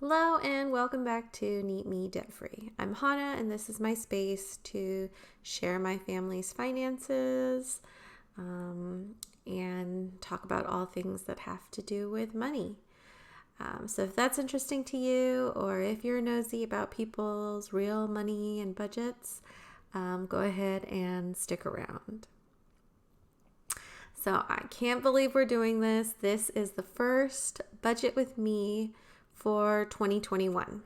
Hello and welcome back to Neat Me Debt Free. I'm Hannah and this is my space to share my family's finances and talk about all things that have to do with money. So if that's interesting to you, or if you're nosy about people's real money and budgets, go ahead and stick around. So I can't believe we're doing this. This is the first budget with me for 2021.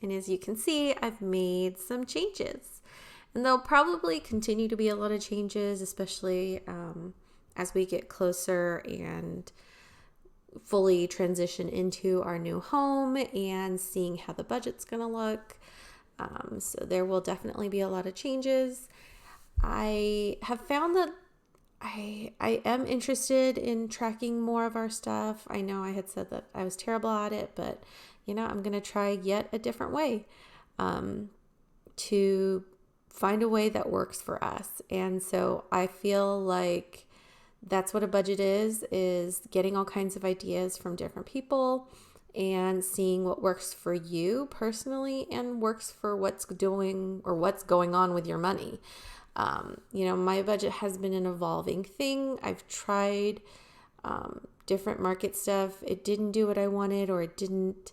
And as you can see, I've made some changes. And there'll probably continue to be a lot of changes, especially as we get closer and fully transition into our new home and seeing how the budget's going to look. So there will definitely be a lot of changes. I have found that I am interested in tracking more of our stuff. I know I had said that I was terrible at it, but I'm going to try yet a different way to find a way that works for us. And so I feel like that's what a budget is getting all kinds of ideas from different people and seeing what works for you personally and works for what's going on with your money. My budget has been an evolving thing. I've tried different market stuff. It didn't do what I wanted, or it didn't,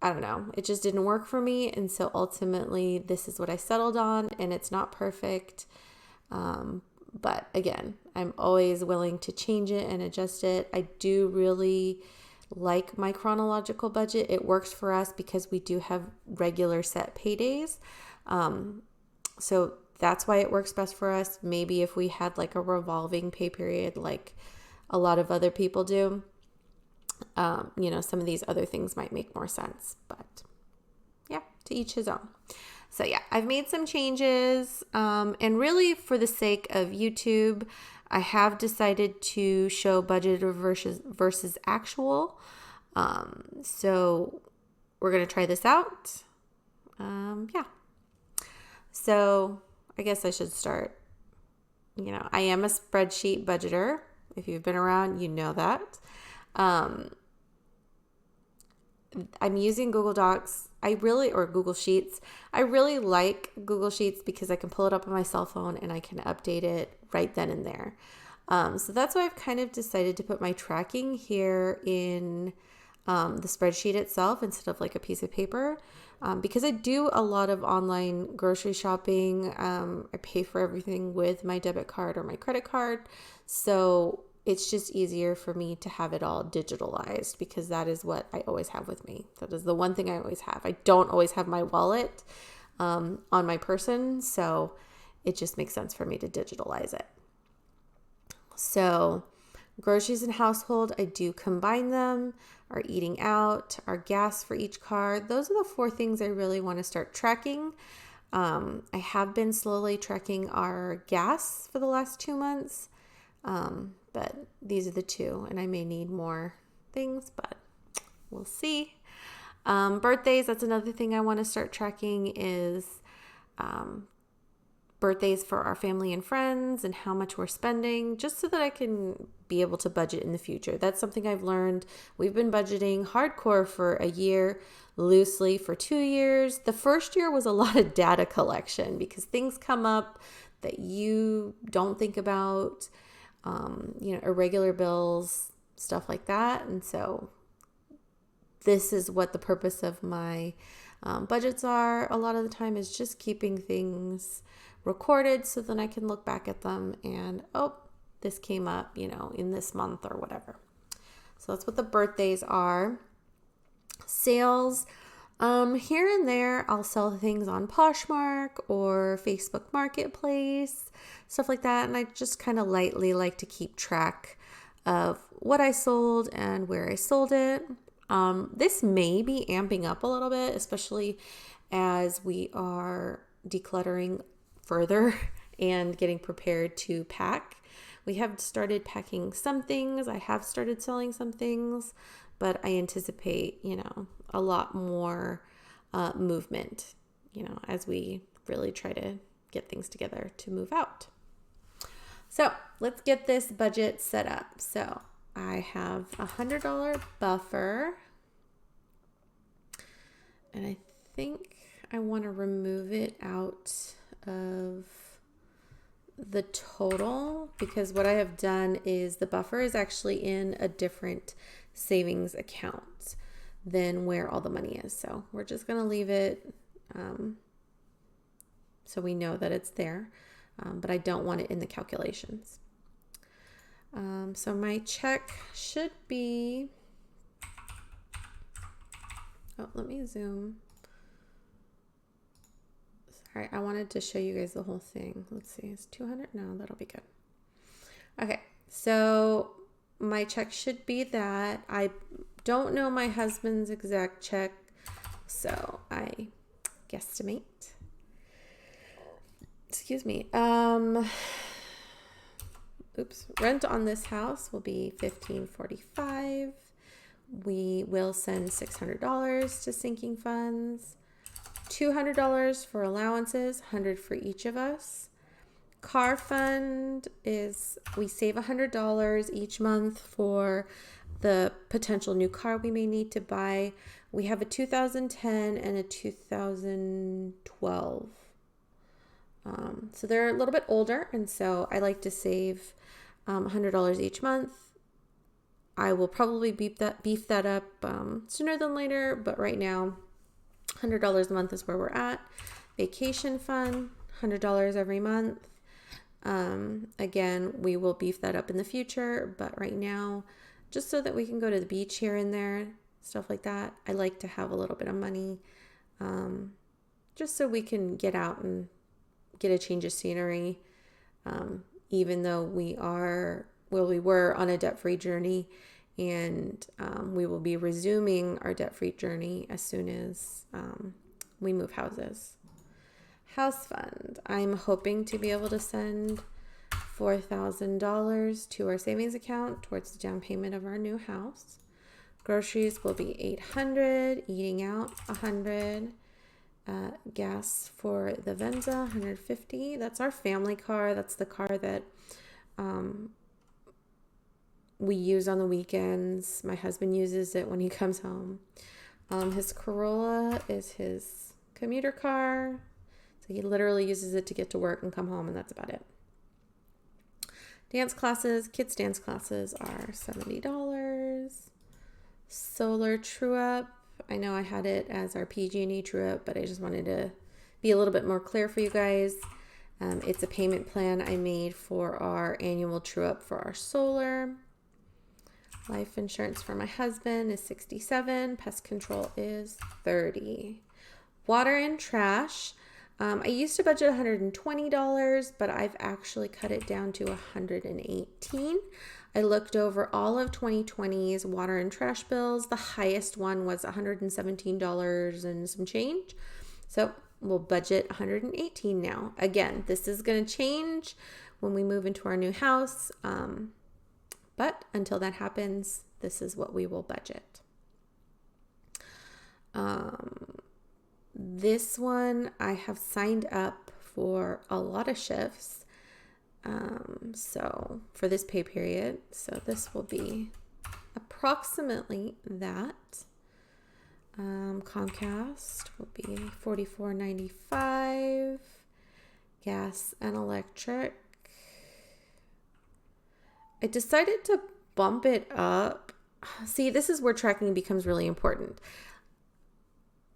it just didn't work for me. And so ultimately this is what I settled on, and it's not perfect. But again, I'm always willing to change it and adjust it. I do really like my chronological budget. It works for us because we do have regular set paydays. So that's why it works best for us. Maybe if we had like a revolving pay period, like a lot of other people do, some of these other things might make more sense, but yeah, to each his own. So yeah, I've made some changes, and really for the sake of YouTube, I have decided to show budget versus actual. So we're going to try this out. So I guess I should start. I am a spreadsheet budgeter. If you've been around, you know that. I'm using Google Docs. Or Google Sheets. I really like Google Sheets because I can pull it up on my cell phone and I can update it right then and there. So that's why I've kind of decided to put my tracking here in the spreadsheet itself instead of like a piece of paper. Because I do a lot of online grocery shopping. I pay for everything with my debit card or my credit card. So it's just easier for me to have it all digitalized because that is what I always have with me. That is the one thing I always have. I don't always have my wallet on my person. So it just makes sense for me to digitalize it. So groceries and household, I do combine them. Our eating out, our gas for each card. Those are the 4 things I really want to start tracking. I have been slowly tracking our gas for the last 2 months, but these are the 2, and I may need more things, but we'll see. Birthdays, that's another thing I want to start tracking is birthdays for our family and friends and how much we're spending, just so that I can be able to budget in the future. That's something I've learned. We've been budgeting hardcore for a year, loosely for 2 years. The first year was a lot of data collection because things come up that you don't think about, irregular bills, stuff like that. And so this is what the purpose of my budgets are a lot of the time, is just keeping things recorded so then I can look back at them and, this came up, in this month or whatever. So that's what the birthdays are. Sales, here and there, I'll sell things on Poshmark or Facebook Marketplace, stuff like that. And I just kind of lightly like to keep track of what I sold and where I sold it. This may be amping up a little bit, especially as we are decluttering further and getting prepared to pack. We have started packing some things. I have started selling some things, but I anticipate, a lot more movement, as we really try to get things together to move out. So let's get this budget set up. So I have a $100 buffer, and I think I want to remove it out of the total, because what I have done is the buffer is actually in a different savings account than where all the money is. So we're just going to leave it so we know that it's there, but I don't want it in the calculations. So my check should be, oh, let me zoom. Sorry, I wanted to show you guys the whole thing. Let's see, it's 200? No, that'll be good. Okay, so my check should be that. I don't know my husband's exact check, so I guesstimate. Excuse me. Oops. Rent on this house will be $1,545. We will send $600 to sinking funds, $200 for allowances, $100 for each of us. Car fund is, we save $100 each month for the potential new car we may need to buy. We have a 2010 and a 2012. So they're a little bit older, and so I like to save $100 each month. I will probably beef that up sooner than later, but right now, $100 a month is where we're at. Vacation fund, $100 every month. Again, we will beef that up in the future, but right now, just so that we can go to the beach here and there, stuff like that, I like to have a little bit of money, just so we can get out and get a change of scenery, even though we were on a debt-free journey, and we will be resuming our debt-free journey as soon as we move houses. House fund, I'm hoping to be able to send $4,000 to our savings account towards the down payment of our new house. Groceries will be $800, eating out $100. Gas for the Venza, $150. That's our family car. That's the car that we use on the weekends. My husband uses it when he comes home. His Corolla is his commuter car. So he literally uses it to get to work and come home, and that's about it. Dance classes, kids' dance classes are $70. Solar true-up. I know I had it as our PG&E true-up, but I just wanted to be a little bit more clear for you guys. It's a payment plan I made for our annual true-up for our solar. Life insurance for my husband is $67. Pest control is $30. Water and trash. I used to budget $120, but I've actually cut it down to $118. I looked over all of 2020's water and trash bills. The highest one was $117 and some change. So we'll budget $118 now. Again, this is going to change when we move into our new house. But until that happens, this is what we will budget. This one, I have signed up for a lot of shifts. So for this pay period, so this will be approximately that. Comcast will be $44.95. Gas and electric. I decided to bump it up. See, this is where tracking becomes really important.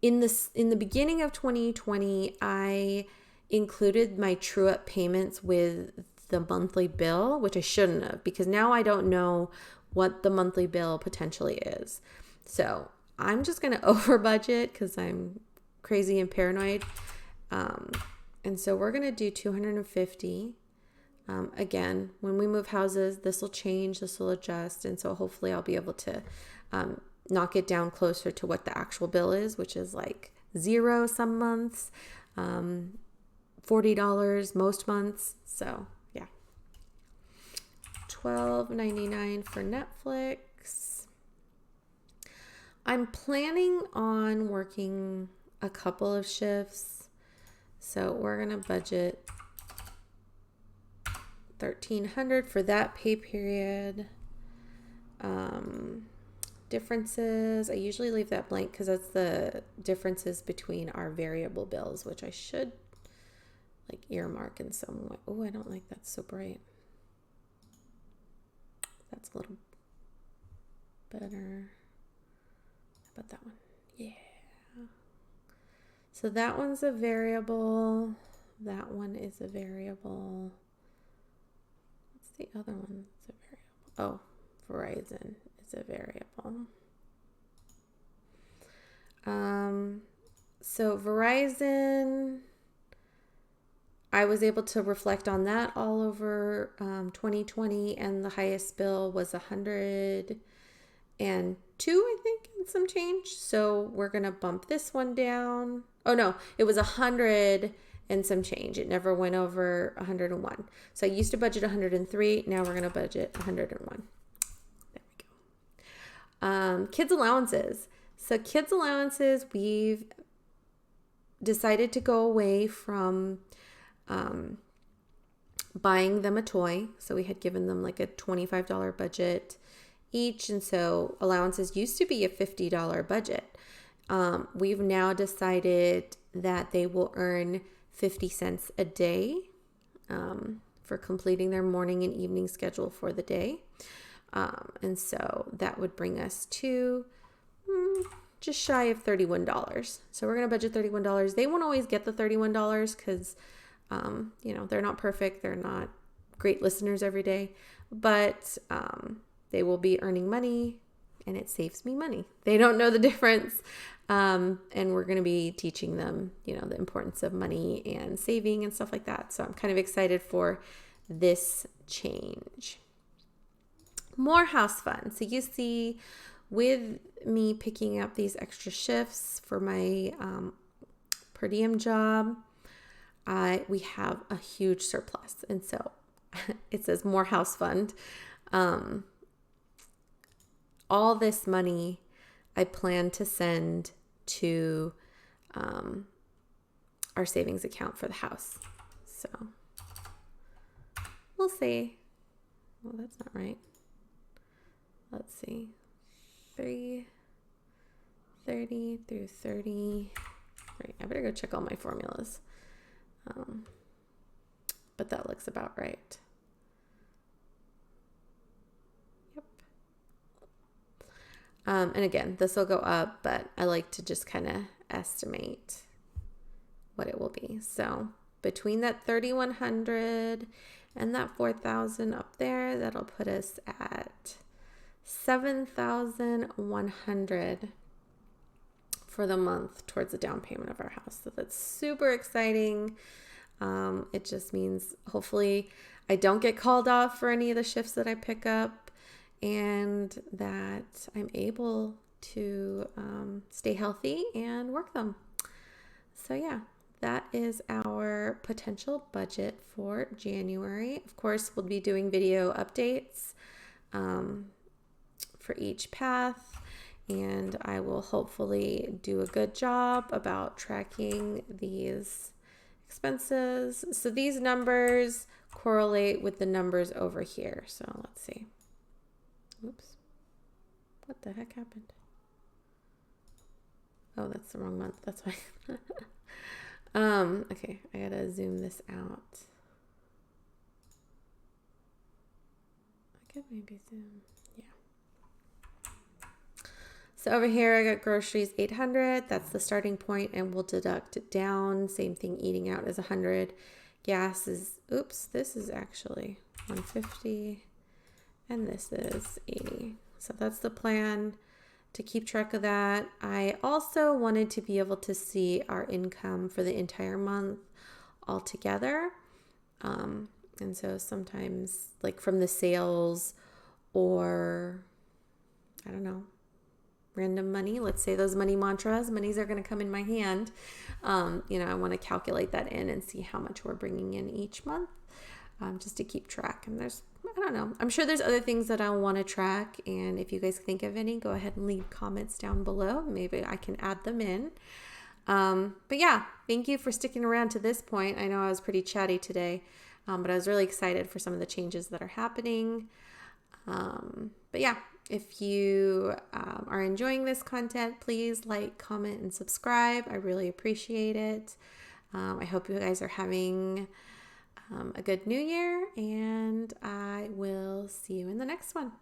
In the beginning of 2020, I included my true-up payments with the monthly bill, which I shouldn't have, because now I don't know what the monthly bill potentially is. So I'm just going to over budget because I'm crazy and paranoid. And so we're going to do $250. Again, when we move houses, this will change, this will adjust. And so hopefully I'll be able to knock it down closer to what the actual bill is, which is like $0 some months, $40 most months. So yeah, $12.99 for Netflix. I'm planning on working a couple of shifts, so we're gonna budget $1,300 for that pay period. differences, I usually leave that blank because that's the differences between our variable bills, which I should like earmark in some way. Oh, I don't like that so bright. That's a little better. How about that one? Yeah. So that one's a variable. That one is a variable. What's the other one? It's a variable. Oh, Verizon is a variable. So Verizon, I was able to reflect on that all over 2020, and the highest bill was 102, I think, and some change. So we're gonna bump this one down. Oh no, it was 100 and some change. It never went over 101. So I used to budget 103. Now we're gonna budget 101. There we go. Kids allowances. So kids allowances, we've decided to go away from buying them a toy. So we had given them like a $25 budget each. And so allowances used to be a $50 budget. We've now decided that they will earn 50 cents a day for completing their morning and evening schedule for the day. And so that would bring us to just shy of $31. So we're going to budget $31. They won't always get the $31 because, they're not perfect. They're not great listeners every day, but they will be earning money and it saves me money. They don't know the difference. And we're going to be teaching them, the importance of money and saving and stuff like that. So I'm kind of excited for this change. More house fun. So you see, with me picking up these extra shifts for my per diem job, we have a huge surplus. And so it says more house fund. All this money I plan to send to our savings account for the house. So we'll see. Well, that's not right. Let's see. 330 through 30. Right, I better go check all my formulas. But that looks about right. Yep. And again, this will go up, but I like to just kind of estimate what it will be. So between that 3,100 and that 4,000 up there, that'll put us at 7,100 for the month towards the down payment of our house. So that's super exciting. It just means hopefully I don't get called off for any of the shifts that I pick up, and that I'm able to stay healthy and work them. So yeah, that is our potential budget for January. Of course, we'll be doing video updates for each path, and I will hopefully do a good job about tracking these expenses. So these numbers correlate with the numbers over here. So let's see. Oops. What the heck happened? Oh, that's the wrong month. That's why. Okay, I gotta zoom this out. I could maybe zoom. Yeah. So over here, I got groceries 800. That's the starting point, and we'll deduct it down. Same thing, eating out is 100. Gas is, oops, this is actually 150, and this is 80. So that's the plan, to keep track of that. I also wanted to be able to see our income for the entire month all together. And so sometimes, like from the sales or, I don't know, random money, let's say those money mantras, monies are going to come in my hand. I want to calculate that in and see how much we're bringing in each month, just to keep track. And I don't know, I'm sure there's other things that I want to track. And if you guys think of any, go ahead and leave comments down below. Maybe I can add them in. But yeah, thank you for sticking around to this point. I know I was pretty chatty today, but I was really excited for some of the changes that are happening. But yeah, If you are enjoying this content, please like, comment, and subscribe. I really appreciate it. I hope you guys are having a good new year, and I will see you in the next one.